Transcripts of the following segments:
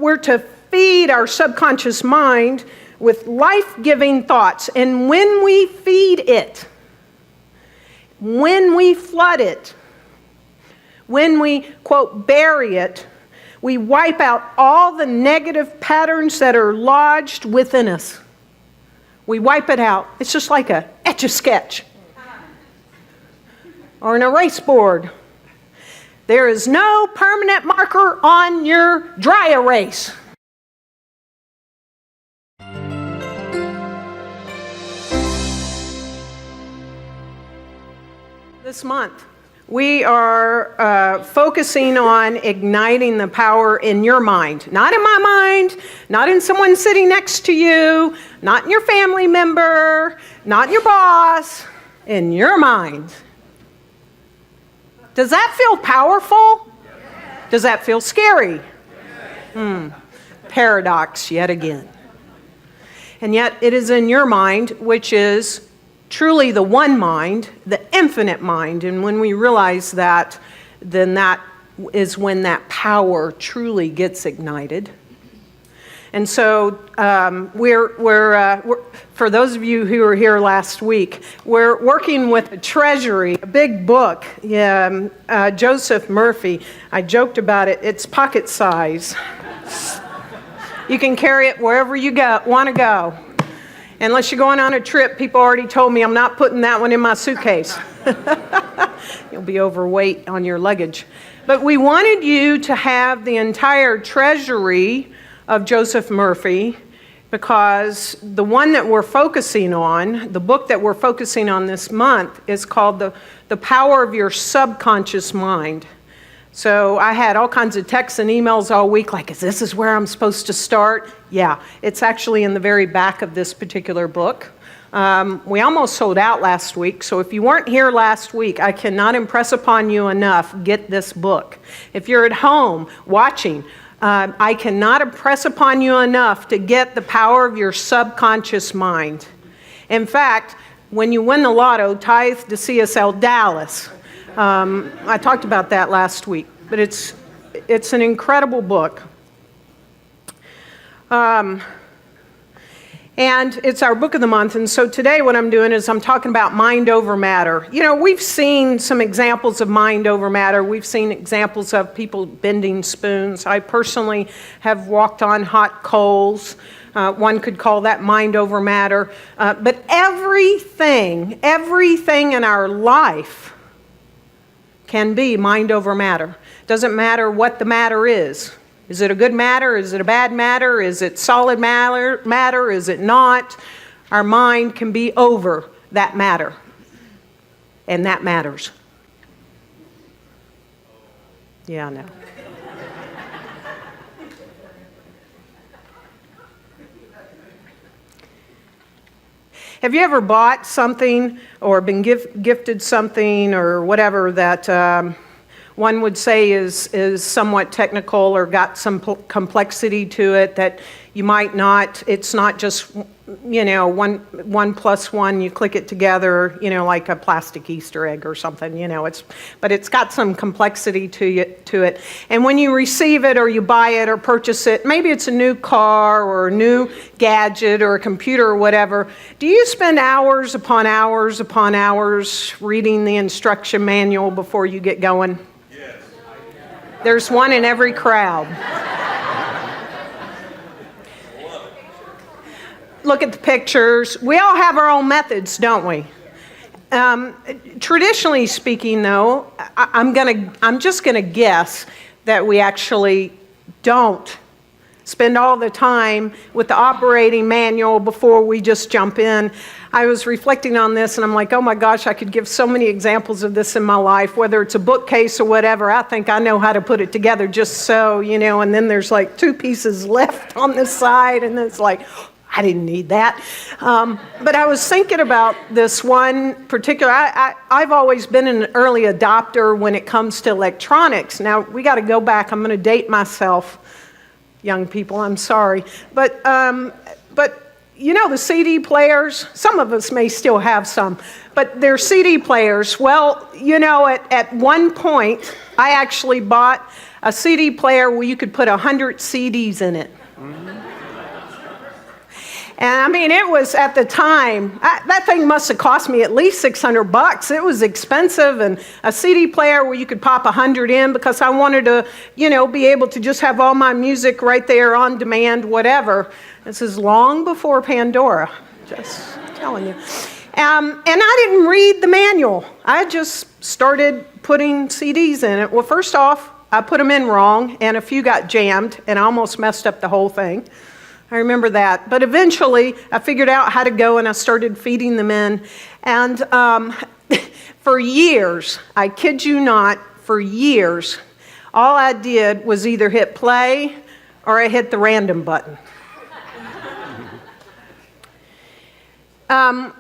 we're to feed our subconscious mind with life-giving thoughts. And when we feed it, when we flood it, when we, quote, bury it, we wipe out all the negative patterns that are lodged within us. We wipe it out. It's just like a Etch-a-Sketch or an erase board. There is no permanent marker on your dry erase. This month, we are focusing on igniting the power in your mind. Not in my mind, not in someone sitting next to you, not in your family member, not in your boss, in your mind. Does that feel powerful? Does that feel scary? Paradox yet again. And yet it is in your mind, which is truly the one mind, the infinite mind. And when we realize that, then that is when that power truly gets ignited. And so we're for those of you who were here last week, we're working with a treasury, a big book, Joseph Murphy. I joked about it. It's pocket size. You can carry it wherever you want to go. Unless you're going on a trip, people already told me I'm not putting that one in my suitcase. You'll be overweight on your luggage. But we wanted you to have the entire treasury of Joseph Murphy, because the one that we're focusing on, the book that we're focusing on this month, is called The Power of Your Subconscious Mind. So I had all kinds of texts and emails all week like, is this where I'm supposed to start? Yeah, it's actually in the very back of this particular book. We almost sold out last week, so if you weren't here last week, I cannot impress upon you enough, get this book. If you're at home watching, I cannot impress upon you enough to get The Power of Your Subconscious Mind. In fact, when you win the lotto, tithe to CSLDallas. I talked about that last week, but it's an incredible book. And it's our book of the month, and so today what I'm doing is I'm talking about mind over matter. You know, we've seen some examples of mind over matter. We've seen examples of people bending spoons. I personally have walked on hot coals. One could call that mind over matter. But everything in our life can be mind over matter. Doesn't matter what the matter is. Is it a good matter? Is it a bad matter? Is it solid matter? Is it not? Our mind can be over that matter. And that matters. Yeah, I know. Have you ever bought something or been gifted something or whatever that one would say is somewhat technical or got some complexity to it that you might not, it's not just, you know, one plus one, you click it together, you know, like a plastic Easter egg or something, you know, but it's got some complexity to it. And when you receive it or you buy it or purchase it, maybe it's a new car or a new gadget or a computer or whatever, do you spend hours upon hours upon hours reading the instruction manual before you get going? Yes. There's one in every crowd. Look at the pictures. We all have our own methods, don't we? Traditionally speaking, though, I'm just gonna guess that we actually don't spend all the time with the operating manual before we just jump in. I was reflecting on this and I'm like, oh my gosh, I could give so many examples of this in my life, whether it's a bookcase or whatever. I think I know how to put it together just so, you know, and then there's like 2 pieces left on the side and it's like, I didn't need that. But I was thinking about this one particular, I've always been an early adopter when it comes to electronics. Now, we got to go back. I'm going to date myself, young people, I'm sorry. But you know the CD players? Some of us may still have some, but they're CD players. Well, you know, at one point, I actually bought a CD player where you could put 100 CDs in it. And I mean, it was at the time, that thing must have cost me at least $600. It was expensive, and a CD player where you could pop 100 in because I wanted to, be able to just have all my music right there on demand, whatever. This is long before Pandora, just telling you. And I didn't read the manual. I just started putting CDs in it. Well, first off, I put them in wrong, and a few got jammed, and I almost messed up the whole thing. I remember that. But eventually, I figured out how to go, and I started feeding them in. And for years, I kid you not, for years, all I did was either hit play or I hit the random button.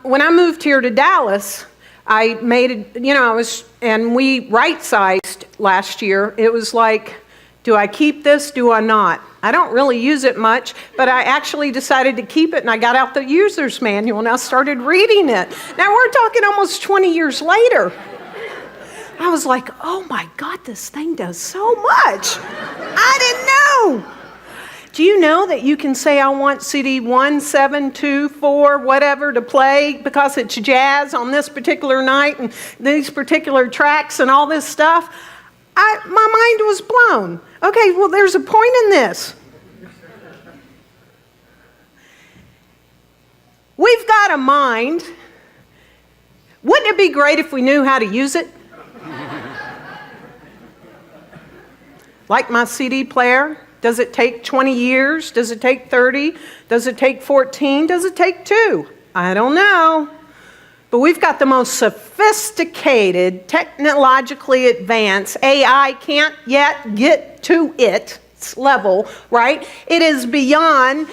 When I moved here to Dallas, I made it, and we right-sized last year. It was like, do I keep this? Do I not? I don't really use it much, but I actually decided to keep it, and I got out the user's manual, and I started reading it. Now, we're talking almost 20 years later. I was like, oh my God, this thing does so much. I didn't know. Do you know that you can say, I want CD 1, 7, 2, 4, whatever to play because it's jazz on this particular night and these particular tracks and all this stuff? My mind was blown. Okay, well, there's a point in this. We've got a mind. Wouldn't it be great if we knew how to use it? Like my CD player. Does it take 20 years? Does it take 30? Does it take 14? Does it take 2? I don't know. But we've got the most sophisticated, technologically advanced, AI can't yet get to its level, right? It is beyond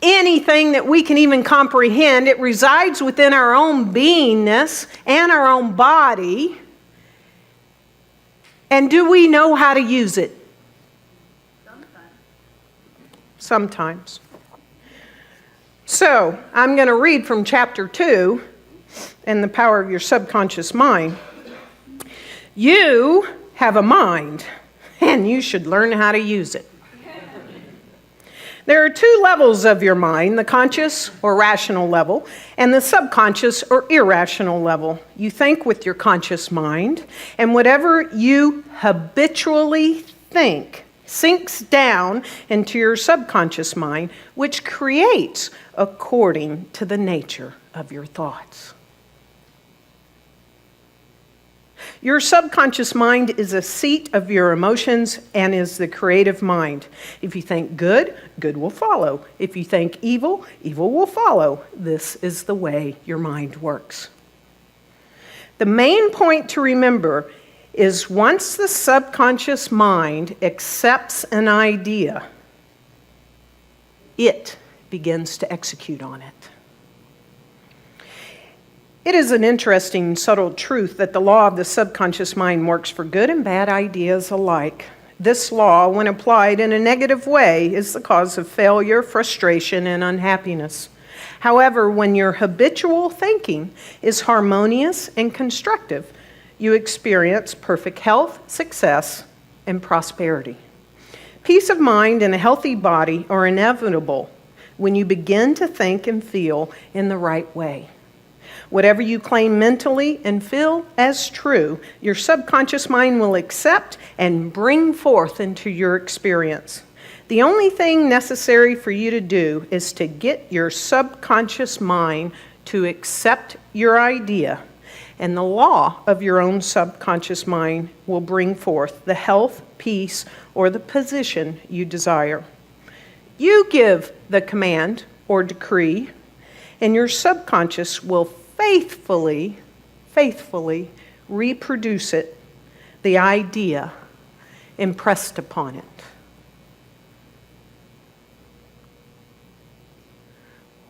anything that we can even comprehend. It resides within our own beingness and our own body. And do we know how to use it? Sometimes. So, I'm going to read from chapter 2, and the power of your subconscious mind. You have a mind, and you should learn how to use it. There are 2 levels of your mind, the conscious or rational level, and the subconscious or irrational level. You think with your conscious mind, and whatever you habitually think sinks down into your subconscious mind, which creates according to the nature of your thoughts. Your subconscious mind is a seat of your emotions and is the creative mind. If you think good, good will follow. If you think evil, evil will follow. This is the way your mind works. The main point to remember is once the subconscious mind accepts an idea, it begins to execute on it. It is an interesting, subtle truth that the law of the subconscious mind works for good and bad ideas alike. This law, when applied in a negative way, is the cause of failure, frustration, and unhappiness. However, when your habitual thinking is harmonious and constructive, you experience perfect health, success, and prosperity. Peace of mind and a healthy body are inevitable when you begin to think and feel in the right way. Whatever you claim mentally and feel as true, your subconscious mind will accept and bring forth into your experience. The only thing necessary for you to do is to get your subconscious mind to accept your idea, and the law of your own subconscious mind will bring forth the health, peace, or the position you desire. You give the command or decree, and your subconscious will faithfully reproduce it, the idea impressed upon it.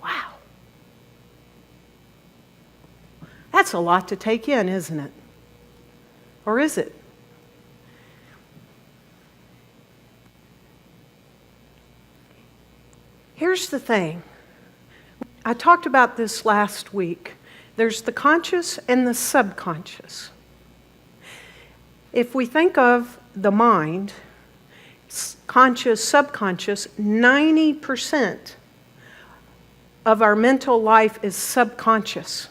Wow. That's a lot to take in, isn't it? Or is it? Here's the thing. I talked about this last week. There's the conscious and the subconscious. If we think of the mind, conscious, subconscious, 90% of our mental life is subconscious.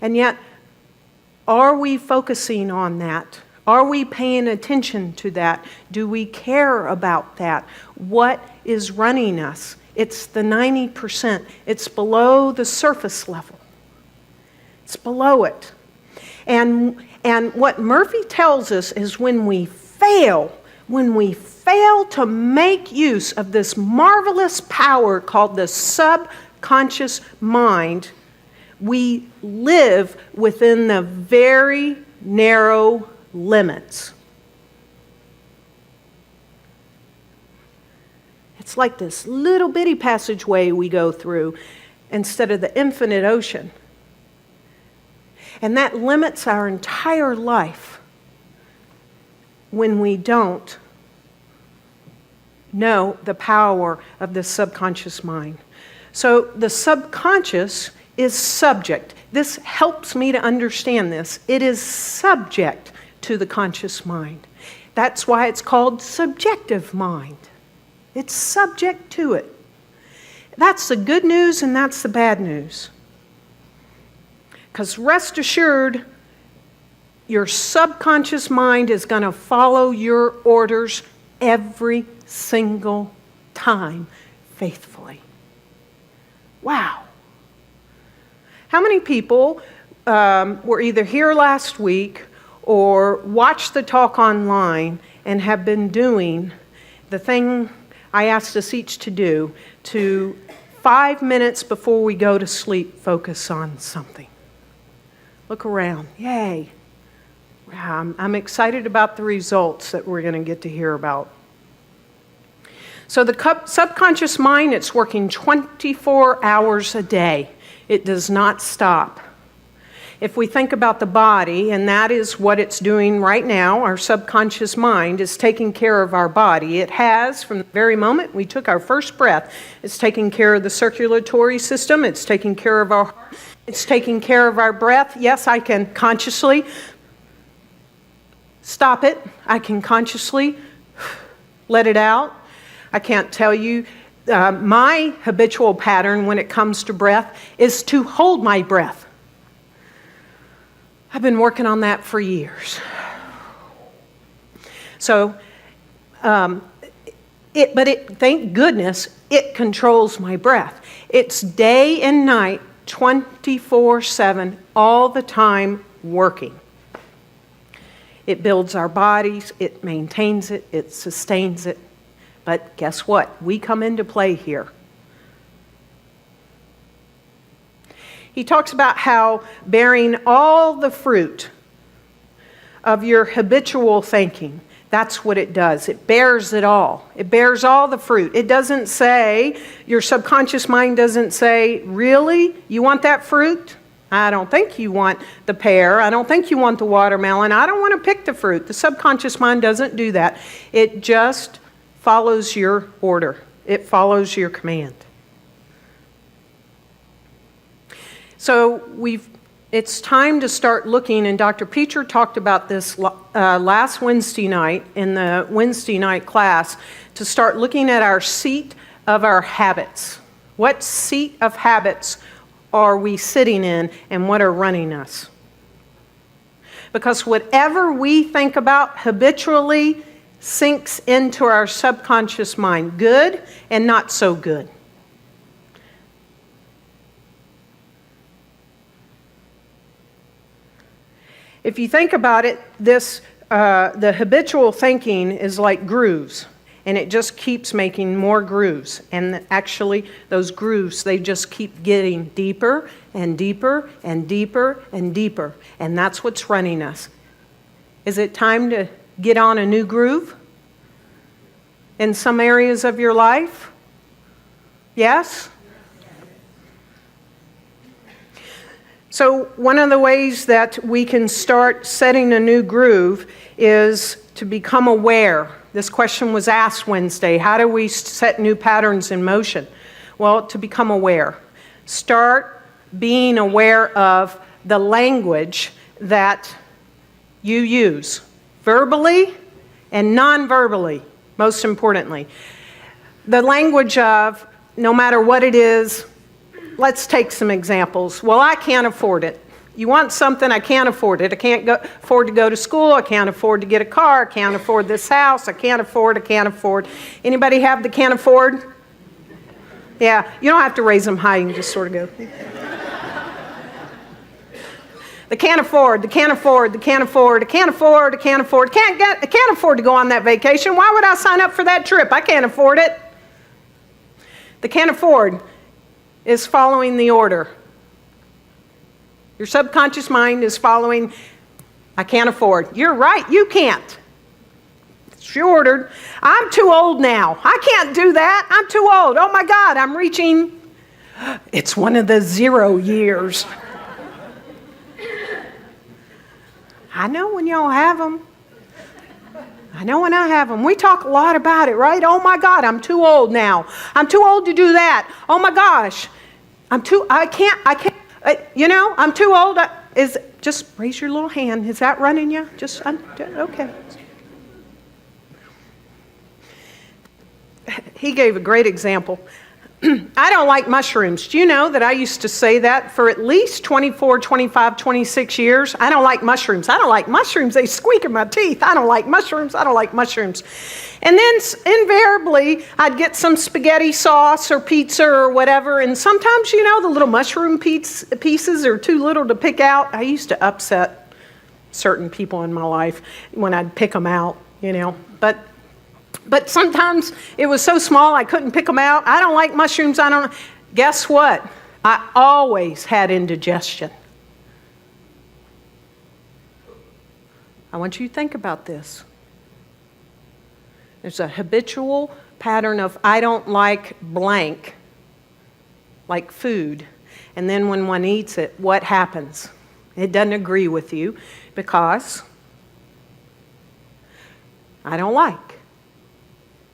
And yet, are we focusing on that? Are we paying attention to that? Do we care about that? What is running us? It's the 90%. It's below the surface level. It's below it. And what Murphy tells us is when we fail to make use of this marvelous power called the subconscious mind, we live within the very narrow limits. It's like this little bitty passageway we go through instead of the infinite ocean. And that limits our entire life when we don't know the power of the subconscious mind. So the subconscious is subject. This helps me to understand this. It is subject to the conscious mind. That's why it's called subjective mind. It's subject to it. That's the good news and that's the bad news. Because rest assured, your subconscious mind is going to follow your orders every single time faithfully. Wow. How many people were either here last week or watched the talk online and have been doing the thing I asked us each to do, to 5 minutes before we go to sleep, focus on something? Look around. Yay. I'm excited about the results that we're going to get to hear about. So the subconscious mind, it's working 24 hours a day. It does not stop. If we think about the body, and that is what it's doing right now, our subconscious mind is taking care of our body. It has, from the very moment we took our first breath, it's taking care of the circulatory system, it's taking care of our heart, it's taking care of our breath. Yes, I can consciously stop it. I can consciously let it out. I can't tell you, my habitual pattern when it comes to breath is to hold my breath. I've been working on that for years. So, thank goodness, it controls my breath. It's day and night, 24/7, all the time working. It builds our bodies, it maintains it, it sustains it. But guess what? We come into play here. He talks about how bearing all the fruit of your habitual thinking, that's what it does. It bears it all. It bears all the fruit. It doesn't say, your subconscious mind doesn't say, really? You want that fruit? I don't think you want the pear. I don't think you want the watermelon. I don't want to pick the fruit. The subconscious mind doesn't do that. It just follows your order. It follows your command. So it's time to start looking, and Dr. Peacher talked about this last Wednesday night in the Wednesday night class, to start looking at our seat of our habits. What seat of habits are we sitting in, and what are running us? Because whatever we think about habitually sinks into our subconscious mind, good and not so good. If you think about it, the habitual thinking is like grooves, and it just keeps making more grooves. And actually, those grooves, they just keep getting deeper and deeper and deeper and deeper. And that's what's running us. Is it time to get on a new groove in some areas of your life? Yes? So one of the ways that we can start setting a new groove is to become aware. This question was asked Wednesday. How do we set new patterns in motion? Well, to become aware. Start being aware of the language that you use, verbally and non-verbally, most importantly. The language of, no matter what it is, let's take some examples. Well, I can't afford it. You want something, I can't afford it. I can't afford to go to school. I can't afford to get a car. I can't afford this house. I can't afford. Anybody have the can't afford? Yeah, you don't have to raise them high. You can just sort of go. I can't afford, I can't afford to go on that vacation. Why would I sign up for that trip? I can't afford it. The can't afford is following the order. Your subconscious mind is following, I can't afford. You're right, you can't. She ordered. I'm too old now. I can't do that. I'm too old. Oh my God, I'm reaching. It's one of the 0 years. I know when y'all have them. I know when I have them. We talk a lot about it, right? Oh my God, I'm too old now. I'm too old to do that. Oh my gosh, I'm too old. Just raise your little hand. Is that running you? Okay. He gave a great example. I don't like mushrooms. Do you know that I used to say that for at least 24, 25, 26 years? I don't like mushrooms. I don't like mushrooms. They squeak in my teeth. I don't like mushrooms. I don't like mushrooms. And then invariably, I'd get some spaghetti sauce or pizza or whatever. And sometimes, the little mushroom pieces are too little to pick out. I used to upset certain people in my life when I'd pick them out, But sometimes it was so small I couldn't pick them out. I don't like mushrooms. Guess what? I always had indigestion. I want you to think about this. There's a habitual pattern of I don't like blank, like food. And then when one eats it, what happens? It doesn't agree with you because I don't like.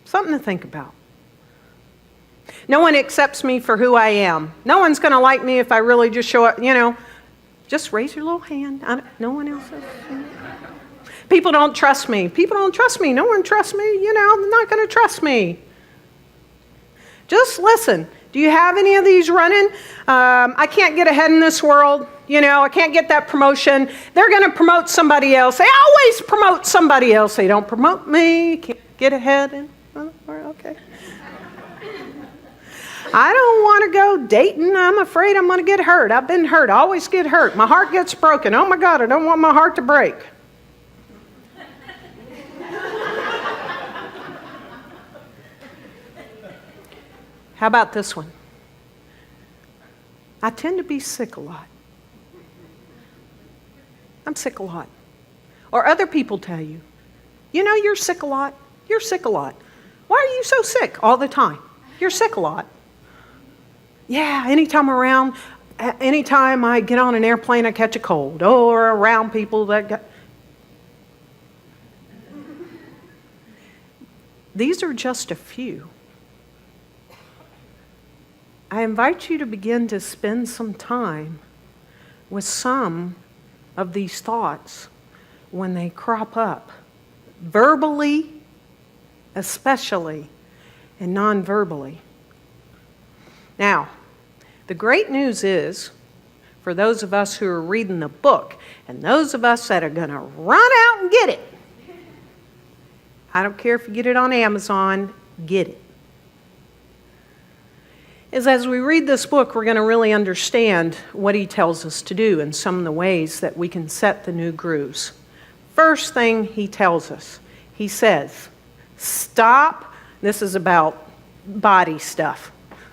Something to think about. No one accepts me for who I am. No one's going to like me if I really just show up, Just raise your little hand. No one else is. People don't trust me. No one trusts me. They're not going to trust me. Just listen. Do you have any of these running? I can't get ahead in this world. I can't get that promotion. They're going to promote somebody else. They always promote somebody else. They don't promote me. Can't get ahead. Okay. I don't want to go dating. I'm afraid I'm going to get hurt. I've been hurt. I always get hurt. My heart gets broken. Oh my God, I don't want my heart to break. How about this one? I tend to be sick a lot. I'm sick a lot. Or other people tell you, you're sick a lot. You're sick a lot. Why are you so sick all the time? You're sick a lot. Yeah, anytime I get on an airplane, I catch a cold. Or around people that got... These are just a few. I invite you to begin to spend some time with some of these thoughts when they crop up, verbally especially, and non-verbally. Now, the great news is, for those of us who are reading the book, and those of us that are going to run out and get it, I don't care if you get it on Amazon, get it. Is as we read this book, we're going to really understand what he tells us to do and some of the ways that we can set the new grooves. First thing he tells us, he says, stop, this is about body stuff.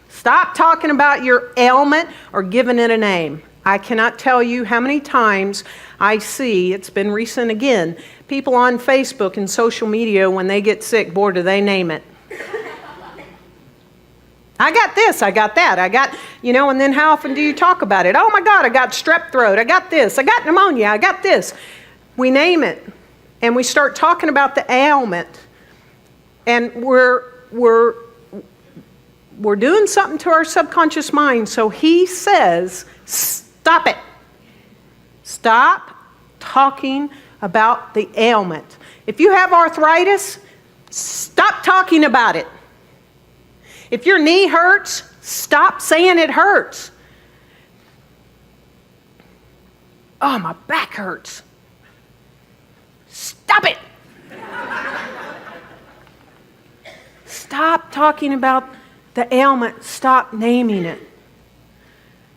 Stop talking about your ailment or giving it a name. I cannot tell you how many times I see, it's been recent again, people on Facebook and social media when they get sick, boy, do they name it. I got this, I got that, I got, and then how often do you talk about it? Oh my God, I got strep throat, I got this, I got pneumonia, I got this. We name it and we start talking about the ailment. And we're doing something to our subconscious mind. So he says, stop it. Stop talking about the ailment. If you have arthritis, stop talking about it. If your knee hurts, stop saying it hurts. Oh, my back hurts. Stop it. Stop talking about the ailment. Stop naming it.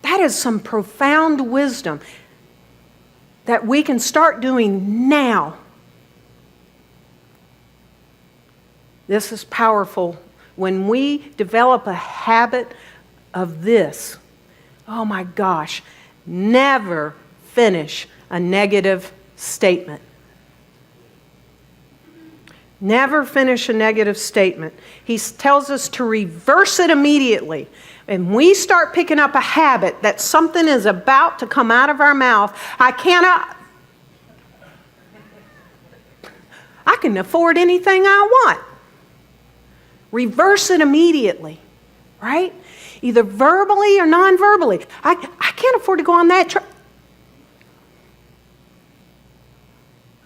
That is some profound wisdom that we can start doing now. This is powerful. When we develop a habit of this, oh my gosh, never finish a negative statement. Never finish a negative statement. He tells us to reverse it immediately. And we start picking up a habit that something is about to come out of our mouth. I can afford anything I want. Reverse it immediately, right? Either verbally or non-verbally. I can't afford to go on that trip.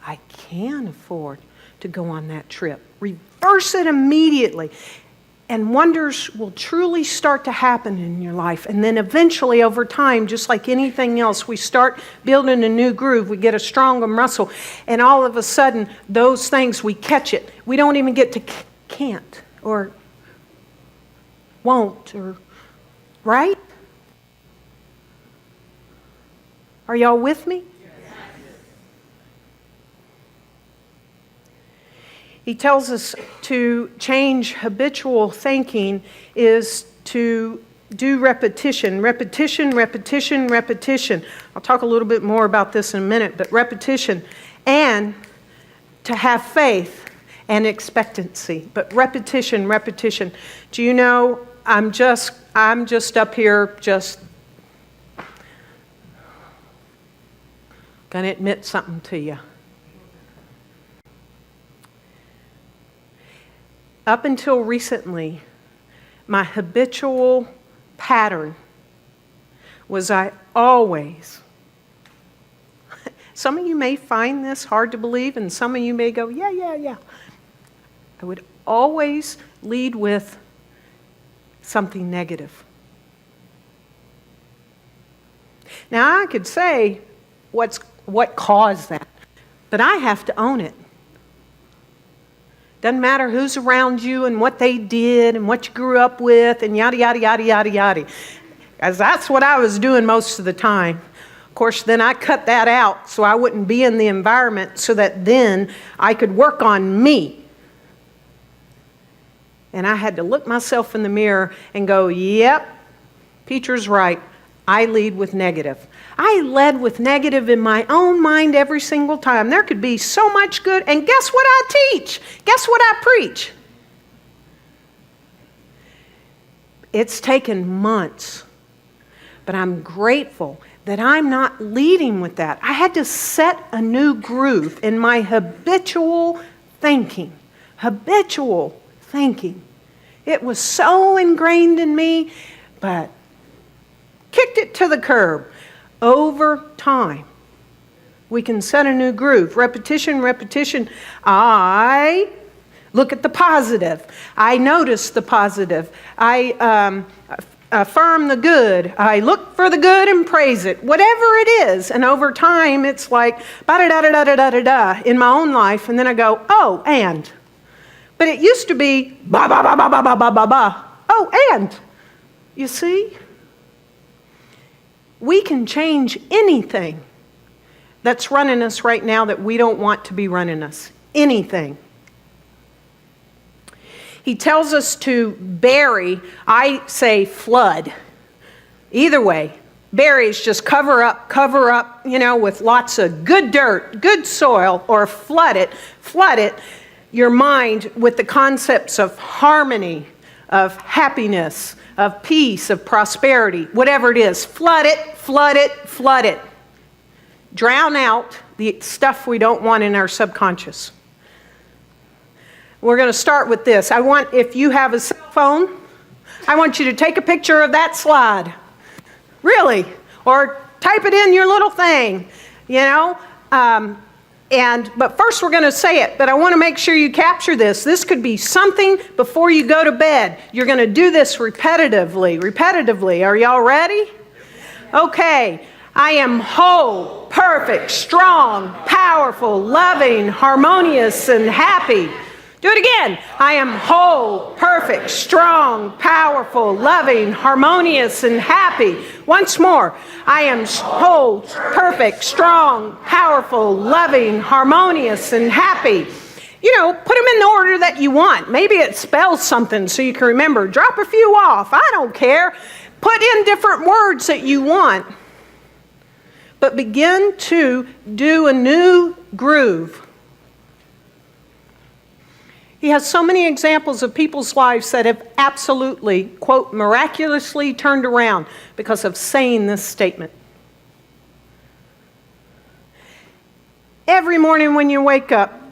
I can afford to go on that trip. Reverse it immediately. And wonders will truly start to happen in your life. And then eventually over time, just like anything else, we start building a new groove. We get a stronger muscle. And all of a sudden, those things, we catch it. We don't even get to can't or won't or, right? Are y'all with me? He tells us to change habitual thinking is to do repetition. Repetition, repetition, repetition. I'll talk a little bit more about this in a minute, but repetition. And to have faith and expectancy. But repetition, repetition. Do you know, I'm just up here just going to admit something to you. Up until recently, my habitual pattern was I always, some of you may find this hard to believe, and some of you may go, yeah. I would always lead with something negative. Now, I could say what caused that, but I have to own it. Doesn't matter who's around you and what they did and what you grew up with and yada, yada, yada, yada, yada. As that's what I was doing most of the time. Of course, then I cut that out so I wouldn't be in the environment so that then I could work on me. And I had to look myself in the mirror and go, yep, Peter's right. I lead with negative. I led with negative in my own mind every single time. There could be so much good. And guess what I teach? Guess what I preach? It's taken months. But I'm grateful that I'm not leading with that. I had to set a new groove in my habitual thinking. Habitual thinking. It was so ingrained in me, but kicked it to the curb. Over time, we can set a new groove. Repetition, repetition. I look at the positive. I notice the positive. I affirm the good. I look for the good and praise it. Whatever it is. And over time, it's like ba-da-da-da-da-da-da-da in my own life. And then I go, oh, and. But it used to be ba-ba-ba-ba-ba-ba-ba-ba. Oh, and. You see? We can change anything that's running us right now that we don't want to be running us. Anything. He tells us to bury, I say flood. Either way, bury is just cover up, with lots of good dirt, good soil, or flood it, your mind with the concepts of harmony, of happiness, of peace, of prosperity, whatever it is. Flood it, flood it, flood it. Drown out the stuff we don't want in our subconscious. We're going to start with this. If you have a cell phone, I want you to take a picture of that slide. Really. Or type it in your little thing. But first we're going to say it, but I want to make sure you capture this. This could be something before you go to bed. You're going to do this repetitively. Are y'all ready? Okay. I am whole, perfect, strong, powerful, loving, harmonious, and happy. Do it again. I am whole, perfect, strong, powerful, loving, harmonious, and happy. Once more. I am whole, perfect, strong, powerful, loving, harmonious, and happy. You know, put them in the order that you want. Maybe it spells something so you can remember. Drop a few off. I don't care. Put in different words that you want. But begin to do a new groove. He has so many examples of people's lives that have absolutely, quote, miraculously turned around because of saying this statement. Every morning when you wake up,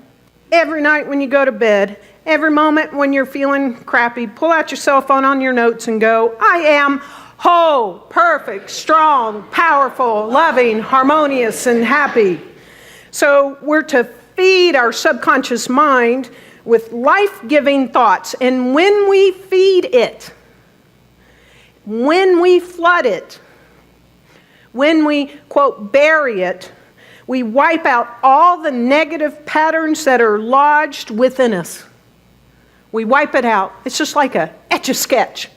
every night when you go to bed, every moment when you're feeling crappy, pull out your cell phone on your notes and go, I am whole, perfect, strong, powerful, loving, harmonious, and happy. So we're to feed our subconscious mind with life-giving thoughts. And when we feed it, when we flood it, when we, quote, bury it, we wipe out all the negative patterns that are lodged within us. We wipe it out. It's just like a Etch-a-Sketch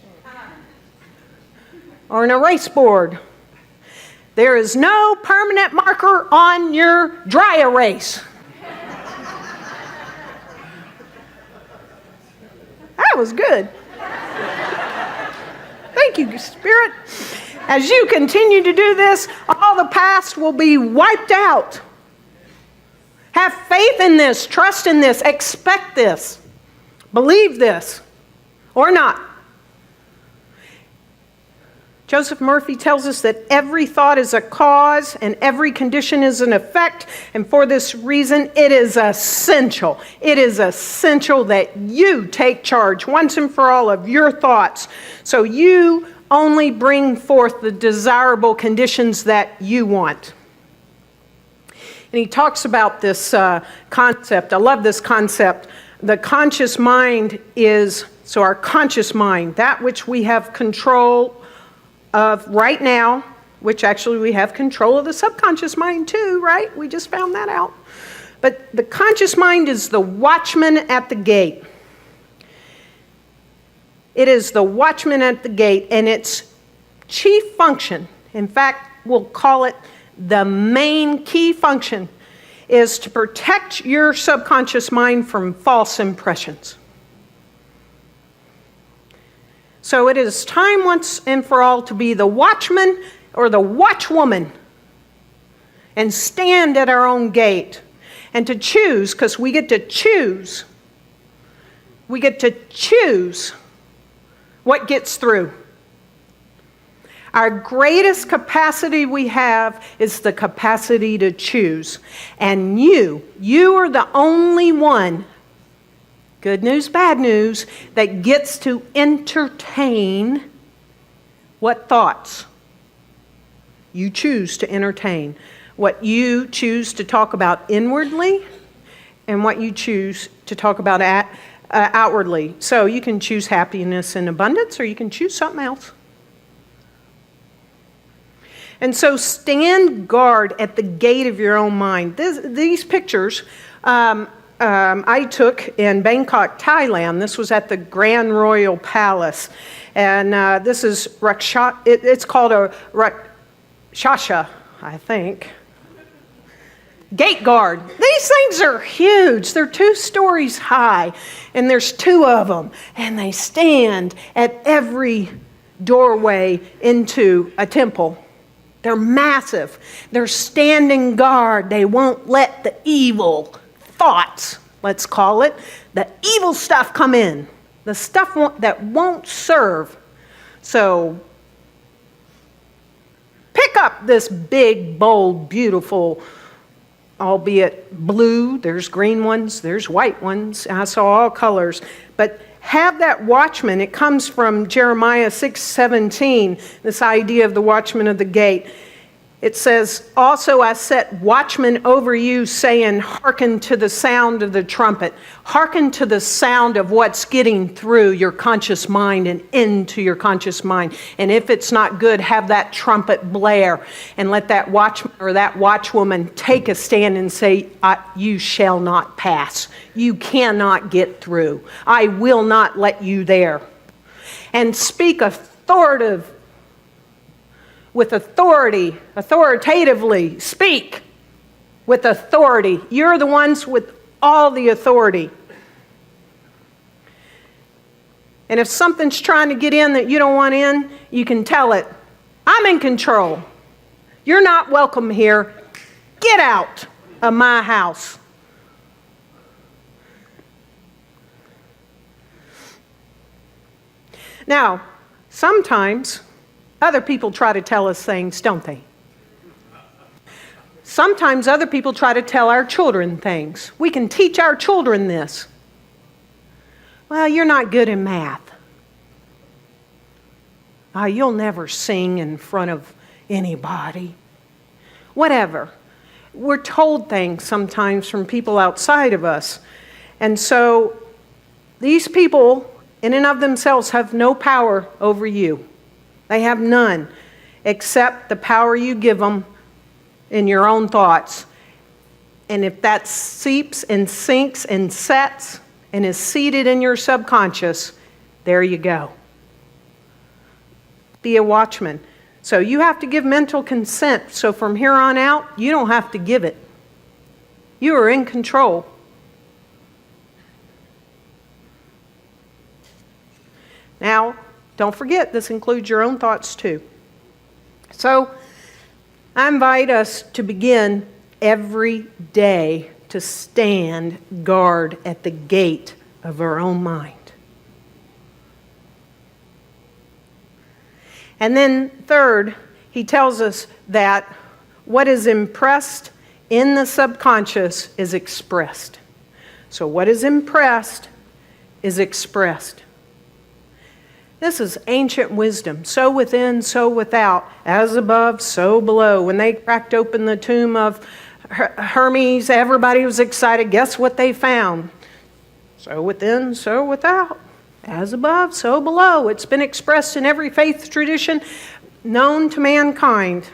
or an erase board. There is no permanent marker on your dry erase. That was good. Thank you, Spirit. As you continue to do this, all the past will be wiped out. Have faith in this, trust in this, expect this, believe this, or not. Joseph Murphy tells us that every thought is a cause and every condition is an effect, and for this reason it is essential. It is essential that you take charge once and for all of your thoughts, so you only bring forth the desirable conditions that you want. And he talks about this concept. I love this concept. The conscious mind is, so our conscious mind, that which we have control of right now, which actually we have control of the subconscious mind too, right? We just found that out. But the conscious mind is the watchman at the gate. It is the watchman at the gate, and its chief function, in fact, we'll call it the main key function, is to protect your subconscious mind from false impressions. So it is time once and for all to be the watchman or the watchwoman and stand at our own gate and to choose, because we get to choose. We get to choose what gets through. Our greatest capacity we have is the capacity to choose. And you are the only one, good news, bad news, that gets to entertain what thoughts you choose to entertain, what you choose to talk about inwardly, and what you choose to talk about outwardly. So you can choose happiness and abundance, or you can choose something else. And so stand guard at the gate of your own mind. These pictures I took in Bangkok, Thailand. This was at the Grand Royal Palace. And this is it's called a Rakshasa, I think. Gate guard. These things are huge. They're 2 stories high, and there's 2 of them. And they stand at every doorway into a temple. They're massive. They're standing guard. They won't let the evil thoughts, let's call it, the evil stuff come in. The stuff that won't serve. So pick up this big, bold, beautiful, albeit blue, there's green ones, there's white ones, I saw all colors, but have that watchman. It comes from Jeremiah 6:17, this idea of the watchman of the gate. It says, also I set watchmen over you, saying, hearken to the sound of the trumpet. Hearken to the sound of what's getting through your conscious mind and into your conscious mind. And if it's not good, have that trumpet blare and let that watchman or that watchwoman take a stand and say, you shall not pass. You cannot get through. I will not let you there. And speak authoritatively, speak with authority. You're the ones with all the authority. And if something's trying to get in that you don't want in, you can tell it, I'm in control. You're not welcome here. Get out of my house. Now, sometimes other people try to tell us things, don't they? Sometimes other people try to tell our children things. We can teach our children this. Well, you're not good in math. You'll never sing in front of anybody. Whatever. We're told things sometimes from people outside of us. And so these people in and of themselves have no power over you. They have none except the power you give them in your own thoughts. And if that seeps and sinks and sets and is seated in your subconscious, there you go. Be a watchman. So you have to give mental consent. So from here on out, you don't have to give it. You are in control. Now, don't forget, this includes your own thoughts too. So, I invite us to begin every day to stand guard at the gate of our own mind. And then third, he tells us that what is impressed in the subconscious is expressed. So what is impressed is expressed. This is ancient wisdom. So within, so without. As above, so below. When they cracked open the tomb of Hermes, everybody was excited. Guess what they found? So within, so without. As above, so below. It's been expressed in every faith tradition known to mankind.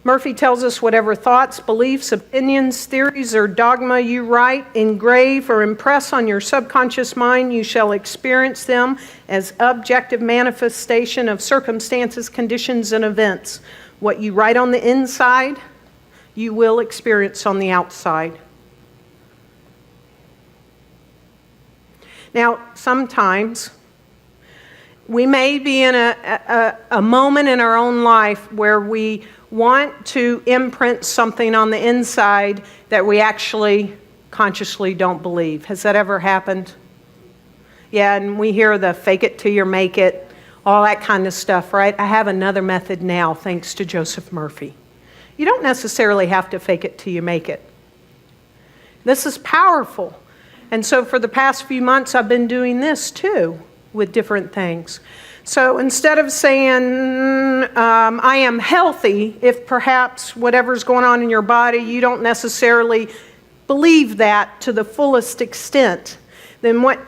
Murphy tells us whatever thoughts, beliefs, opinions, theories, or dogma you write, engrave, or impress on your subconscious mind, you shall experience them as objective manifestation of circumstances, conditions, and events. What you write on the inside, you will experience on the outside. Now, sometimes we may be in a moment in our own life where we want to imprint something on the inside that we actually consciously don't believe. Has that ever happened? Yeah, and we hear the fake it till you make it, all that kind of stuff, right? I have another method now, thanks to Joseph Murphy. You don't necessarily have to fake it till you make it. This is powerful. And so for the past few months, I've been doing this too with different things. So instead of saying, I am healthy, if perhaps whatever's going on in your body, you don't necessarily believe that to the fullest extent, then what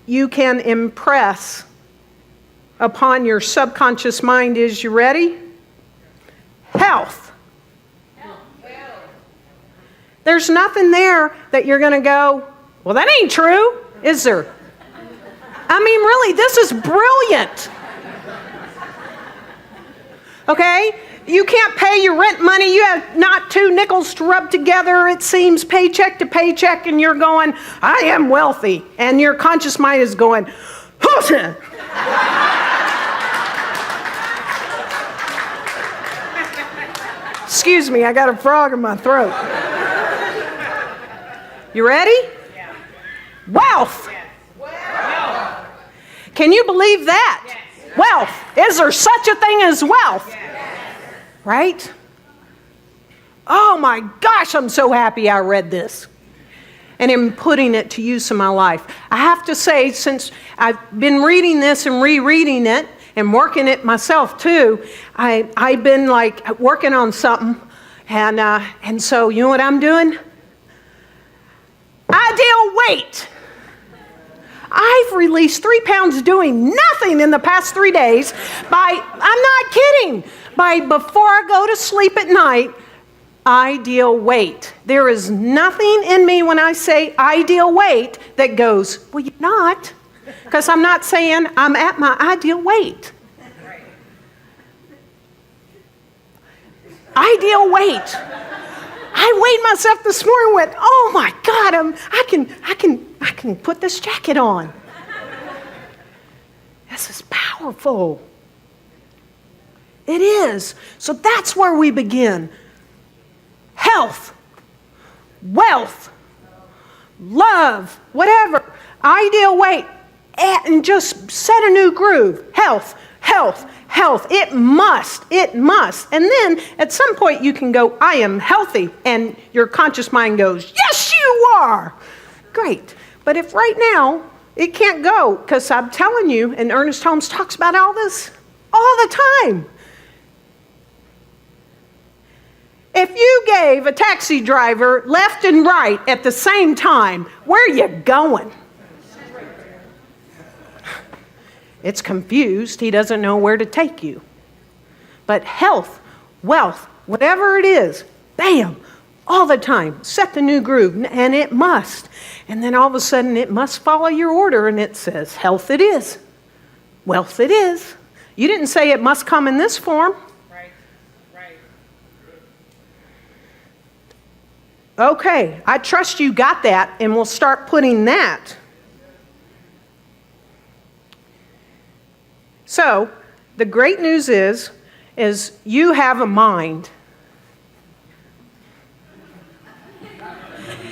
you can impress upon your subconscious mind is, you ready? Health. There's nothing there that you're going to go, well, that ain't true, is there? I mean, really, this is brilliant. Okay? You can't pay your rent money. You have not two nickels to rub together, it seems, paycheck to paycheck, and you're going, I am wealthy. And your conscious mind is going, Hosa! Excuse me, I got a frog in my throat. You ready? Yeah. Wealth. Yes. Wealth. Can you believe that? Yes. Wealth. Is there such a thing as wealth? Yes. Right? Oh my gosh, I'm so happy I read this and am putting it to use in my life. I have to say, since I've been reading this and rereading it, and working it myself too. I've been like working on something, and so you know what I'm doing? Ideal weight. I've released 3 pounds doing nothing in the past 3 days I'm not kidding, before I go to sleep at night, ideal weight. There is nothing in me when I say ideal weight that goes, well, you're not, because I'm not saying I'm at my ideal weight. Ideal weight. I weighed myself this morning and went, oh my God, I can put this jacket on. This is powerful. It is. So that's where we begin. Health, wealth, love, whatever, ideal weight, and just set a new groove. Health, health, health. It must. And then at some point you can go, I am healthy. And your conscious mind goes, yes, you are. Great. But if right now it can't go, because I'm telling you, and Ernest Holmes talks about all this all the time. If you gave a taxi driver left and right at the same time, where are you going? It's confused. He doesn't know where to take you. But health, wealth, whatever it is, bam, all the time. Set the new groove, and it must. And then all of a sudden, it must follow your order, and it says, health it is. Wealth it is. You didn't say it must come in this form. Right. Okay, I trust you got that, and we'll start putting that. So, the great news is you have a mind.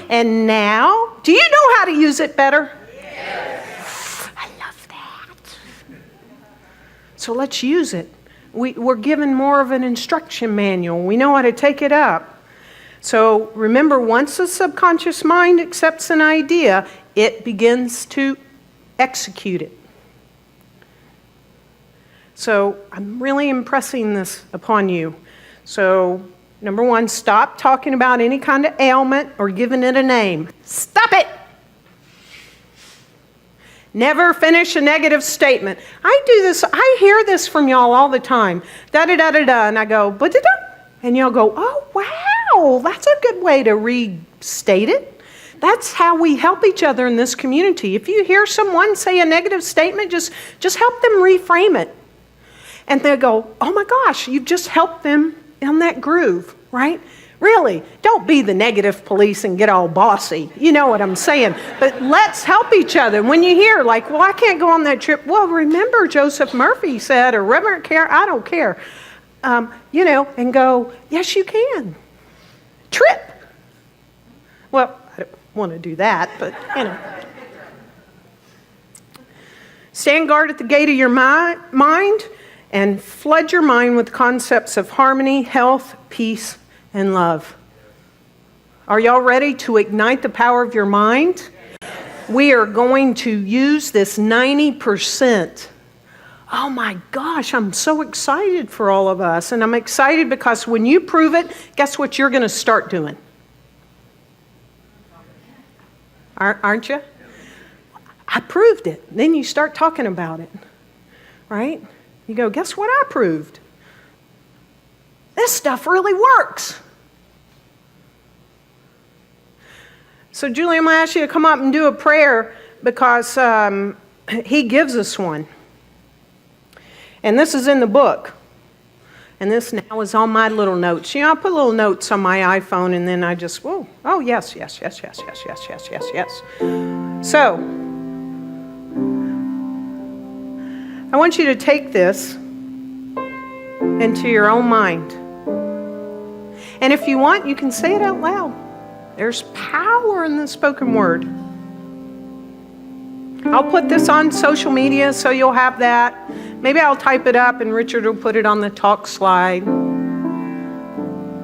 And now, do you know how to use it better? Yes. I love that. So let's use it. We're given more of an instruction manual. We know how to take it up. So remember, once the subconscious mind accepts an idea, it begins to execute it. So I'm really impressing this upon you. So number 1, stop talking about any kind of ailment or giving it a name. Stop it! Never finish a negative statement. I do this, I hear this from y'all all the time. Da-da-da-da-da, and I go, ba-da-da, and y'all go, oh, wow, that's a good way to restate it. That's how we help each other in this community. If you hear someone say a negative statement, just help them reframe it. And they go, oh my gosh, you've just helped them in that groove, right? Really, don't be the negative police and get all bossy. You know what I'm saying. But let's help each other. When you hear like, well, I can't go on that trip. Well, remember Joseph Murphy said, or Rev Karen, I don't care. And go, yes, you can. Trip. Well, I don't want to do that, but, Stand guard at the gate of your mind and flood your mind with concepts of harmony, health, peace, and love. Are y'all ready to ignite the power of your mind? We are going to use this 90%. Oh my gosh, I'm so excited for all of us. And I'm excited because when you prove it, guess what you're going to start doing? Aren't you? I proved it. Then you start talking about it, right? You go, guess what I proved? This stuff really works. So Julie, I'm going to ask you to come up and do a prayer because he gives us one. And this is in the book. And this now is on my little notes. I put little notes on my iPhone and then I just, oh, yes. So, I want you to take this into your own mind. And if you want, you can say it out loud. There's power in the spoken word. I'll put this on social media so you'll have that. Maybe I'll type it up and Richard will put it on the talk slide.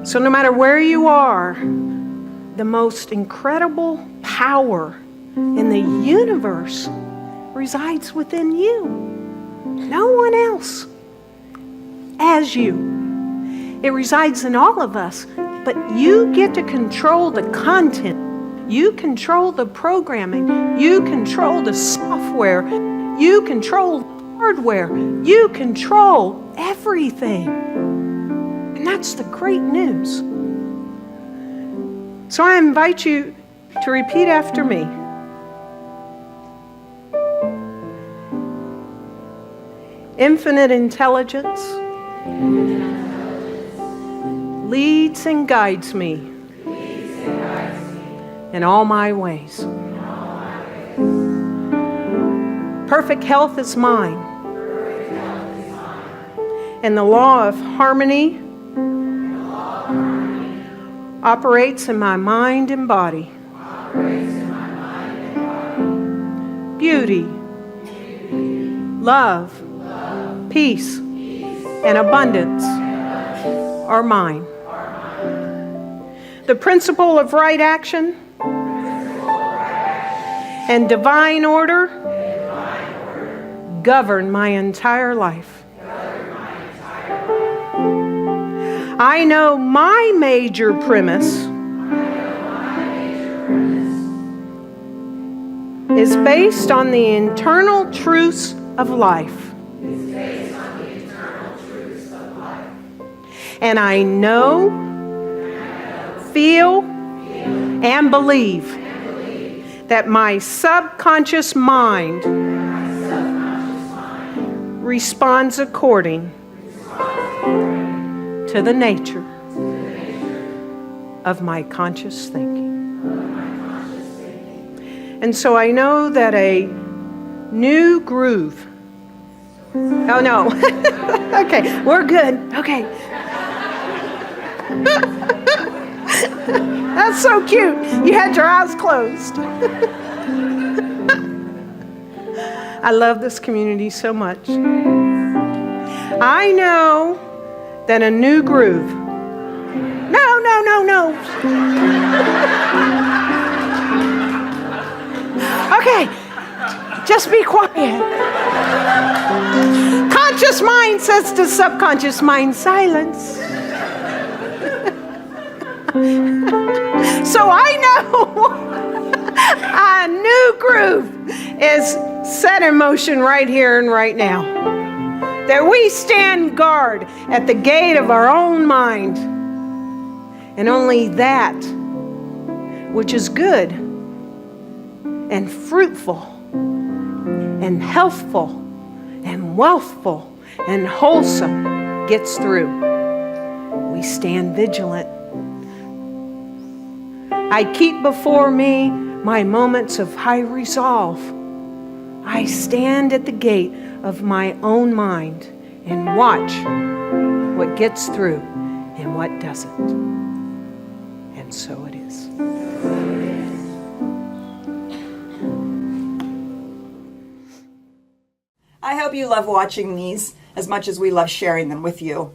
So no matter where you are, the most incredible power in the universe resides within you. No one else. else as you. It resides in all of us, but you get to control the content. You control the programming. You control the software. You control hardware. You control everything. And that's the great news. So I invite you to repeat after me. Infinite intelligence leads and guides me in all my ways. Perfect health is mine. And the law of harmony operates in my mind and body. Beauty, love, peace, and abundance are mine. The principle of right action and divine order govern my entire life. I know my major premise is based on the internal truths of life. And I know, feel, and believe that my subconscious mind responds according to the nature of my conscious thinking. And so I know that a new groove. Oh no. Okay, we're good. Okay. That's so cute. You had your eyes closed. I love this community so much. I know that a new groove. No. Okay, just be quiet. Conscious mind says to subconscious mind, silence. So I know a new groove is set in motion right here and right now. That we stand guard at the gate of our own mind. And only that which is good and fruitful and healthful and wealthful and wholesome gets through. We stand vigilant. I keep before me my moments of high resolve. I stand at the gate of my own mind and watch what gets through and what doesn't. And so it is. I hope you love watching these as much as we love sharing them with you.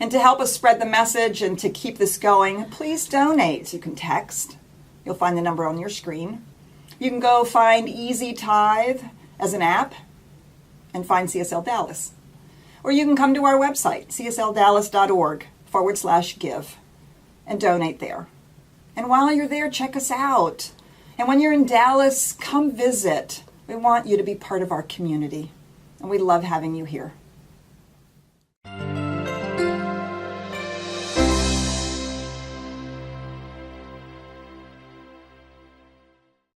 And to help us spread the message and to keep this going, please donate. You can text. You'll find the number on your screen. You can go find Easy Tithe as an app and find CSL Dallas. Or you can come to our website, CSLDallas.org/give, and donate there. And while you're there, check us out. And when you're in Dallas, come visit. We want you to be part of our community. And we love having you here.